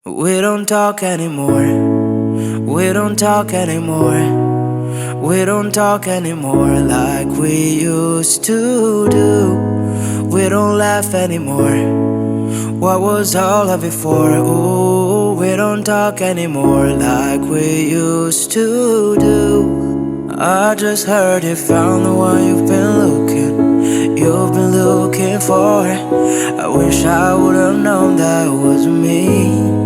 We don't talk anymore. We don't talk anymore. We don't talk anymore like we used to do. We don't laugh anymore. What was all of it for? Ooh, we don't talk anymore like we used to do. I just heard you found the one you've been looking for. I wish I would've known that was me.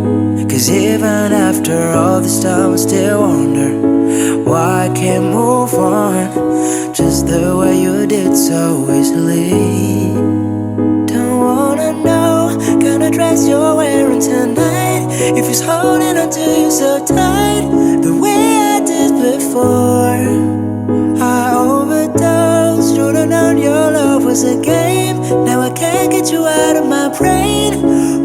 'Cause even after all this time I still wonder why I can't move on just the way you did so easily. Don't wanna know kind of dress you're wearing tonight, if it's holding on to you so tight the way I did before. I overdosed, should've known your love was a game. Now I can't get you out of my brain.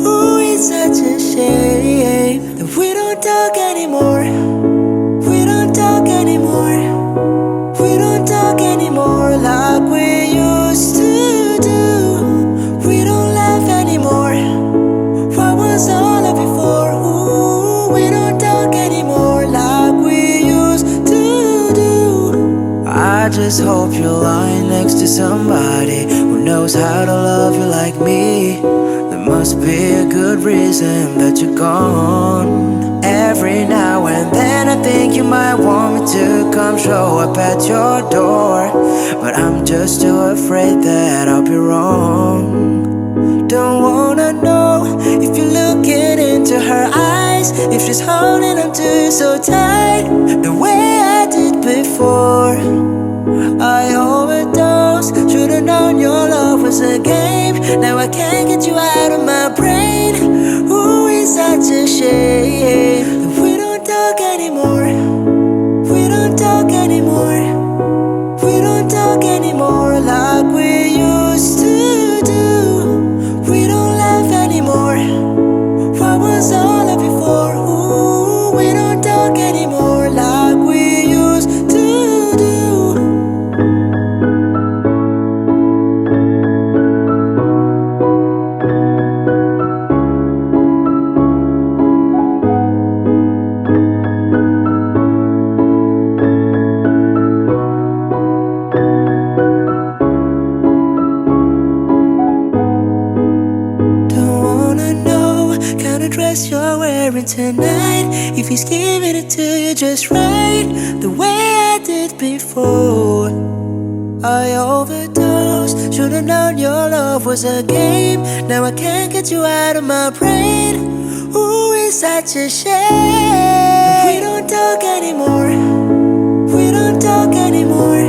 Ooh, it's such a shame that we don't talk anymore. We don't talk anymore. We don't talk anymore like we used to do. We don't laugh anymore. What was all of it for? Ooh, we don't talk anymore like we used to do. I just hope you're lying next to somebody who knows how to love you like me. There must be a good reason that you're gone. Every now and then I think you might want me to come show up at your door, but I'm just too afraid that I'll be wrong. Don't wanna know if you're looking into her eyes, if she's holding on to you so tight the way I did before. I overdosed, should've known your love was a game. Now I can't get you out of my brain. Ooh, it's such a shame that we don't talk anymore. We don't talk anymore. We don't talk anymore like we used to do. We don't laugh anymore. What was all of it for? Ooh, we don't talk anymore like we used to do. Dress you're wearing tonight, if he's giving it to you just right the way I did before. I overdosed, should've known your love was a game. Now I can't get you out of my brain. Ooh, it's such a shame we don't talk anymore. We don't talk anymore.